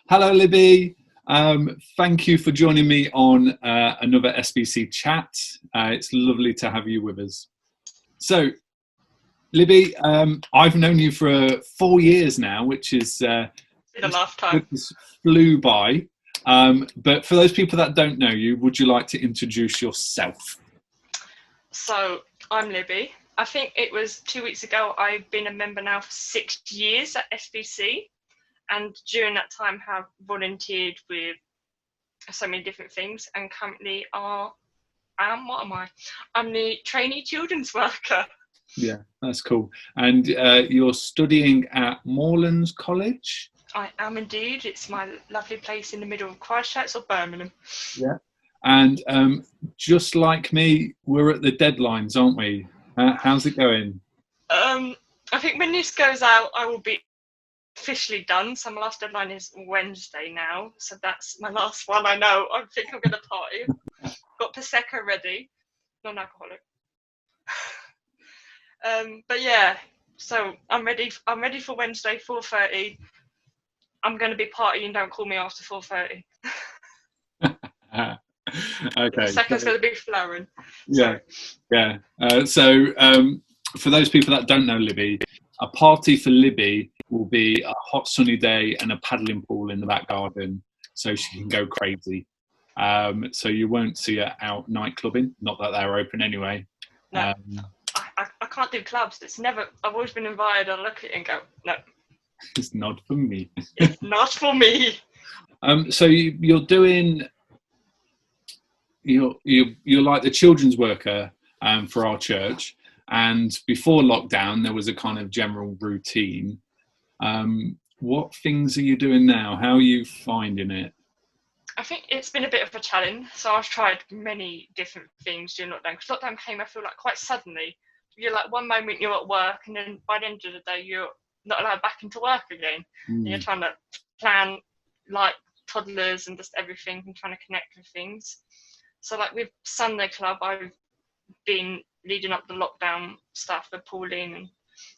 Hello, Libby. Thank you for joining me on another SBC chat. It's lovely to have you with us. So, Libby, I've known you for 4 years now, which is In a lifetime. flew by. But for those people that don't know you, would you like to introduce yourself? So I'm Libby. I think it was 2 weeks ago. I've been a member now for 6 years at SBC, and during that time have volunteered with so many different things. And currently, what am I? I'm the trainee children's worker. Yeah, that's cool. And you're studying at Moorlands College? I am indeed. It's my lovely place in the middle of Christchurch or Birmingham. Yeah. And just like me, we're at the deadlines, aren't we? How's it going? I think when this goes out, I will be officially done. So my last deadline is Wednesday now. So that's my last one. I know. I think I'm going to party. Got Prosecco ready. Non-alcoholic. But yeah, so I'm ready. I'm ready for Wednesday, 4:30. I'm going to be partying. Don't call me after 4:30. Okay. Prosecco's going to be flowing. Yeah, yeah. So for those people that don't know Libby, a party for Libby will be a hot sunny day and a paddling pool in the back garden, so she can go crazy. So you won't see her out night clubbing. Not that they're open anyway. No, I can't do clubs. It's never. I've always been invited. I look at it and go, no, it's not for me. It's not for me. So you're doing. You're like the children's worker for our church, and before lockdown there was a kind of general routine. What things are you doing now? How are you finding it? I think it's been a bit of a challenge. So I've tried many different things during lockdown. Because lockdown came, I feel like, quite suddenly. You're like, one moment you're at work, and then by the end of the day you're not allowed back into work again. And you're trying to plan like toddlers and just everything, and trying to connect with things. So like with Sunday Club, I've been leading up the lockdown stuff with Pauline and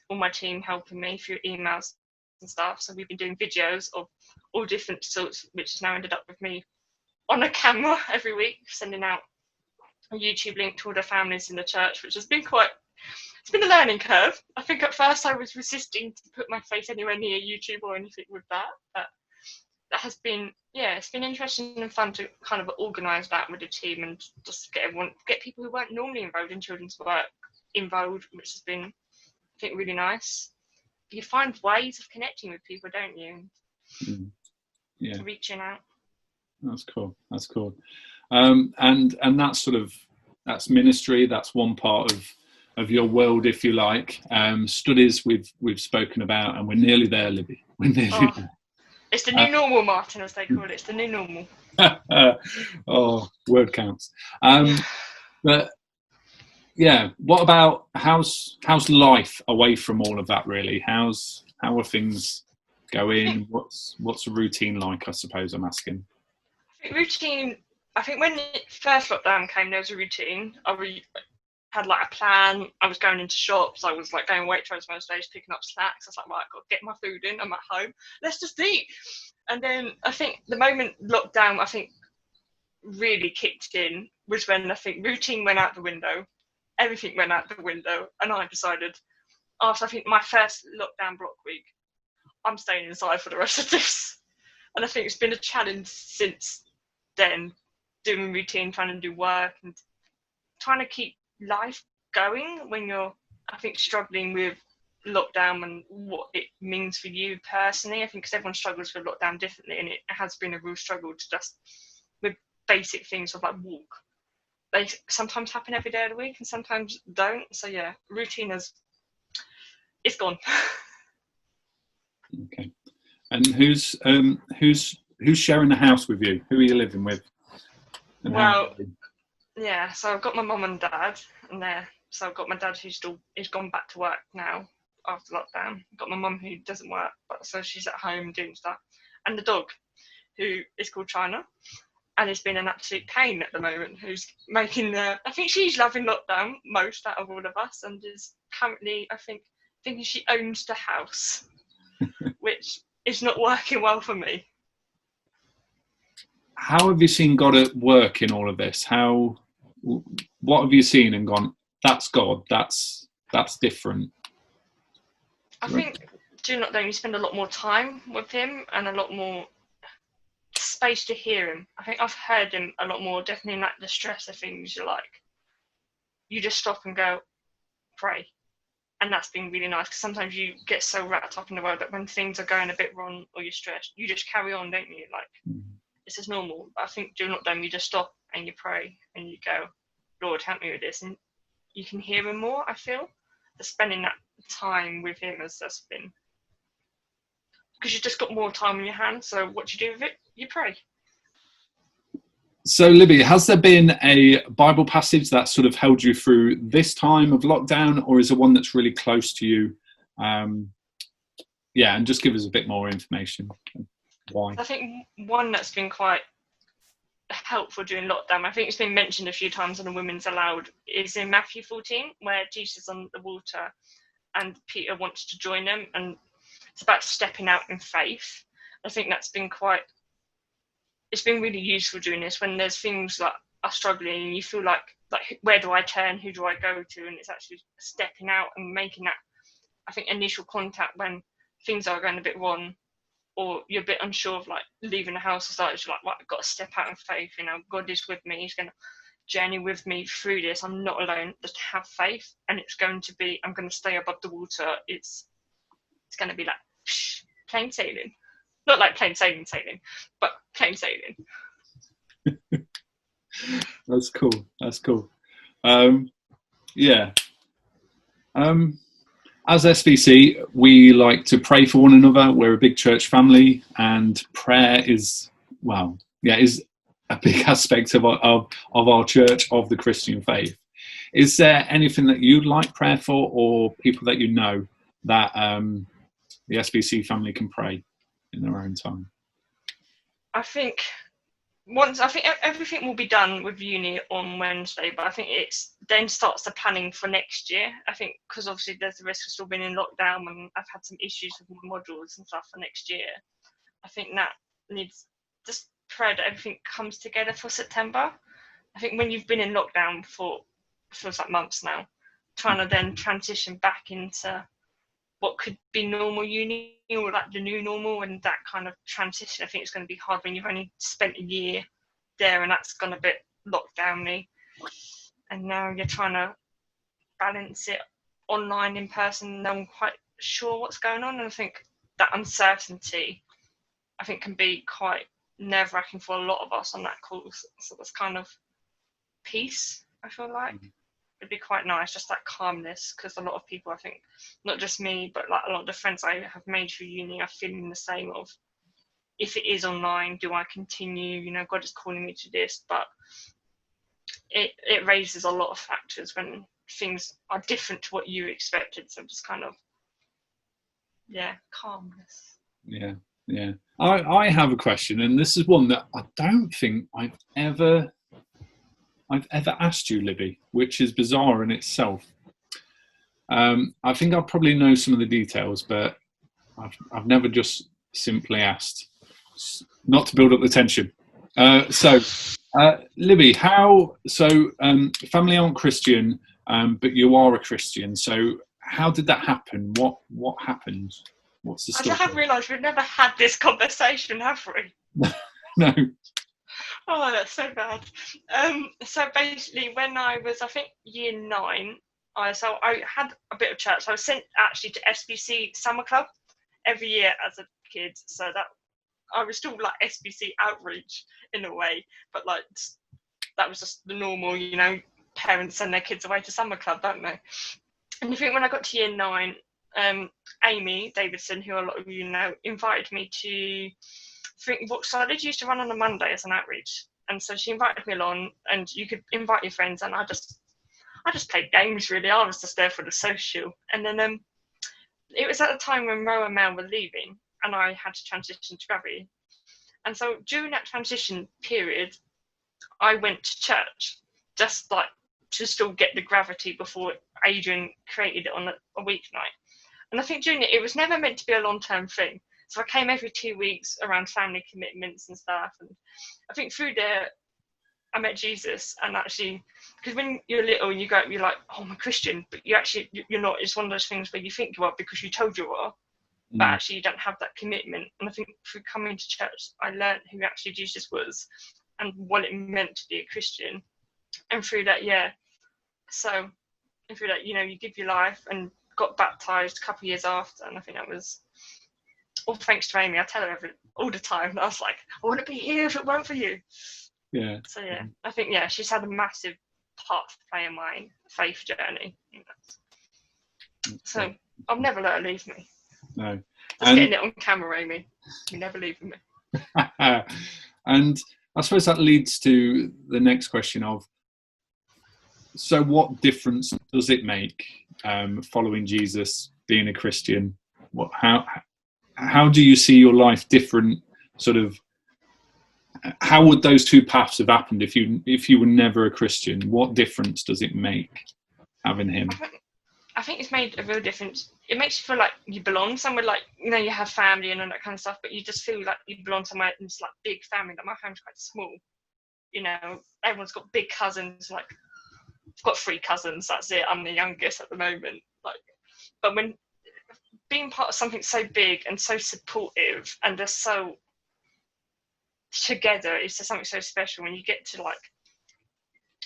all my team helping me through emails and stuff. So we've been doing videos of all different sorts, which has now ended up with me on a camera every week, sending out a YouTube link to all the families in the church, which has been it's been a learning curve. I think at first I was resisting to put my face anywhere near YouTube or anything with that, but that has been, it's been interesting and fun to kind of organise that with the team and just get people who weren't normally involved in children's work involved, which has been, I think, really nice. You find ways of connecting with people, don't you? Yeah, reaching out. That's cool. And that's ministry. That's one part of your world, if you like. Studies we've spoken about, and we're nearly there, Libby. We're nearly there. It's the new normal, Martin, as they call it. It's the new normal. Oh, word counts. But yeah, what about how's life away from all of that? Really, how are things going? What's a routine like? I suppose I'm asking. I think when the first lockdown came, there was a routine. I had like a plan. I was going into shops. I was like going Waitrose most days, picking up snacks. I was like, right, I've got to get my food in. I'm at home. Let's just eat. And then I think the moment lockdown, I think, really kicked in was when I think routine went out the window. Everything went out the window. And I decided, after I think my first lockdown block week, I'm staying inside for the rest of this. And I think it's been a challenge since then, doing routine, trying to do work and trying to keep life going when you're, I think, struggling with lockdown and what it means for you personally. I think because everyone struggles with lockdown differently, and it has been a real struggle to just with basic things of like walk. They sometimes happen every day of the week and sometimes don't. So yeah, routine it's gone. Okay. And who's sharing the house with you? Who are you living with? Well, yeah, so I've got my mum and dad and so I've got my dad who's gone back to work now after lockdown. I've got my mum who doesn't work, but so she's at home doing stuff. And the dog, who is called China, and has been an absolute pain at the moment, who's making I think she's loving lockdown most out of all of us, and is currently, I think, thinking she owns the house, which is not working well for me. how have you seen God at work in all of this? What have you seen and gone, that's God, that's different? I think, do not know, you spend a lot more time with him and a lot more space to hear him. I think I've heard him a lot more, definitely in like the stress of things. You're like, you just stop and go, pray. And that's been really nice, because sometimes you get so wrapped up in the world that when things are going a bit wrong or you're stressed, you just carry on, don't you? Like, this is normal. But I think do not done, you just stop and you pray and you go, Lord, help me with this. And you can hear him more, I feel. Just spending that time with him has just been, because you've just got more time on your hands. So what do you do with it? You pray. So, Libby, has there been a Bible passage that sort of held you through this time of lockdown, or is it one that's really close to you? And just give us a bit more information. Why? I think one that's been quite helpful during lockdown, I think it's been mentioned a few times on the Women's Aloud, is in Matthew 14, where Jesus is on the water and Peter wants to join them, and it's about stepping out in faith. I think that's been it's been really useful during this, when there's things that are struggling and you feel like where do I turn, who do I go to, and it's actually stepping out and making that, I think, initial contact when things are going a bit wrong, or you're a bit unsure of like leaving the house or starting, you're like, well, I've got to step out in faith, God is with me, he's going to journey with me through this, I'm not alone, just have faith, and it's going to be, I'm going to stay above the water, it's going to be like plain sailing. Not like plain sailing, but plain sailing. That's cool. As SBC, we like to pray for one another. We're a big church family, and prayer is a big aspect of our church, of the Christian faith. Is there anything that you'd like prayer for, or people that you know that the SBC family can pray in their own time? I think everything will be done with uni on Wednesday, but I think it's then starts the planning for next year. I think because obviously there's the risk of still being in lockdown, and I've had some issues with my modules and stuff for next year. I think that needs just pray that everything comes together for September. I think when you've been in lockdown for feels like months now, trying to then transition back into what could be normal uni, or like the new normal, and that kind of transition, I think it's going to be hard when you've only spent a year there and that's gone a bit lockdowny, and now you're trying to balance it online, in person, no one quite sure what's going on. And I think that uncertainty, I think, can be quite nerve-wracking for a lot of us on that course. So that's kind of peace, I feel like. It'd be quite nice, just that calmness, because a lot of people, I think, not just me, but like a lot of the friends I have made through uni are feeling the same of, if it is online, do I continue? God is calling me to this, but it raises a lot of factors when things are different to what you expected. So just kind of, calmness. Yeah. I have a question, and this is one that I don't think I've ever asked you, Libby, which is bizarre in itself. I think I probably know some of the details, but I've never just simply asked, not to build up the tension. Libby, family aren't Christian, but you are a Christian. So how did that happen? What happened? What's the story? I have realised we've never had this conversation, have we? No. Oh, that's so bad. So basically, when I was, I think, year 9, I had a bit of church. I was sent actually to SBC summer club every year as a kid. So that I was still like SBC outreach in a way, but like that was just the normal, parents send their kids away to summer club, don't they? And I think when I got to year 9, Amy Davidson, who a lot of you know, invited me to Think Book Solid. Used to run on a Monday as an outreach, and so she invited me along, and you could invite your friends, and I just played games, really. I was just there for the social. And then it was at the time when Ro and Mel were leaving, and I had to transition to Gravity. And so during that transition period, I went to church, just like to still get the Gravity before Adrian created it on a weeknight. And I think during it was never meant to be a long-term thing. So I came every 2 weeks around family commitments and stuff. And I think through there, I met Jesus. And actually, because when you're little, you're like, oh, I'm a Christian, but you're not. It's one of those things where you think you are because you told you are, but actually you don't have that commitment. And I think through coming to church, I learned who actually Jesus was and what it meant to be a Christian. And through that, so through that, you give your life, and got baptized a couple of years after. And I think that was all thanks to Amy. I tell her all the time. I was like, I want to be here if it weren't for you. Yeah. So I think she's had a massive part to play in my faith journey. So I'll never let her leave me. No. Just getting it on camera, Amy. You never leave me. And I suppose that leads to the next question of, so what difference does it make following Jesus, being a Christian? How do you see your life different? Sort of, how would those two paths have happened if you were never a Christian? What difference does it make having him? I think it's made a real difference. It makes you feel like you belong somewhere, like, you have family and all that kind of stuff, but you just feel like you belong somewhere in this like big family. Like my family's quite small. Everyone's got big cousins. Like, I've got 3 cousins. That's it. I'm the youngest at the moment. But when being part of something so big and so supportive and they're so together, it's just something so special when you get to like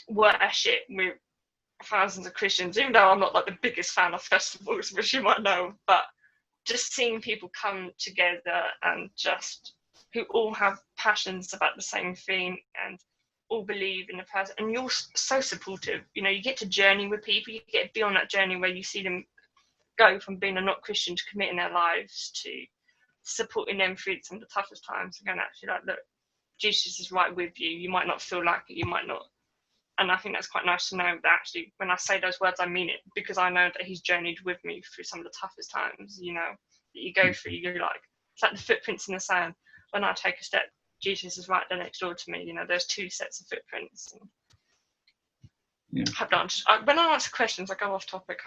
worship with thousands of Christians, even though I'm not like the biggest fan of festivals, which you might know, but just seeing people come together and just who all have passions about the same thing and all believe in the person, and you're so supportive. You get to journey with people. You get to be on that journey where you see them go from being a not Christian to committing their lives to supporting them through some of the toughest times, and going, actually, like, look, Jesus is right with you. You might not feel like it, you might not. And I think that's quite nice to know that actually when I say those words, I mean it, because I know that he's journeyed with me through some of the toughest times, that you go through. You're like, it's like the footprints in the sand. When I take a step, Jesus is right there next door to me. There's 2 sets of footprints. And when I answer questions, I go off topic.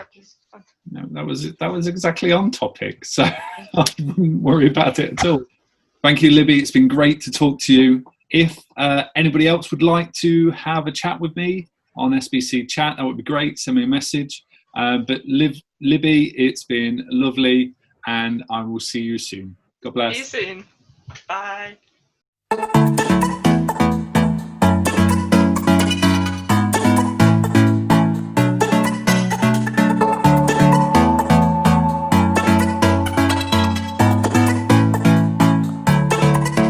No, that was exactly on topic, so I wouldn't worry about it at all. Thank you, Libby. It's been great to talk to you. If anybody else would like to have a chat with me on SBC chat, that would be great. Send me a message. But Libby, it's been lovely, and I will see you soon. God bless. See you soon. Bye.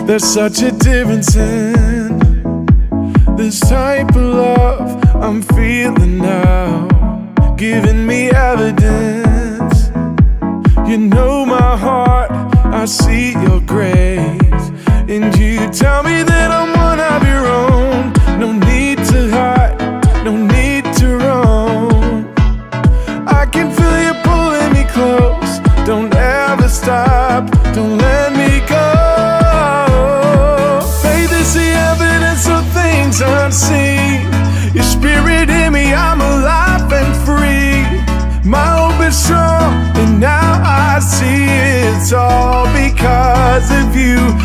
There's such a difference in this type of love I'm feeling now, giving me evidence. You know my heart, I see your grace, and you tell me that I'm one of your own. No need to hide, no need to run. I can feel you pulling me close. Don't ever stop, don't let me go. Things unseen, your spirit in me, I'm alive and free. My hope is strong, and now I see it's all because of you.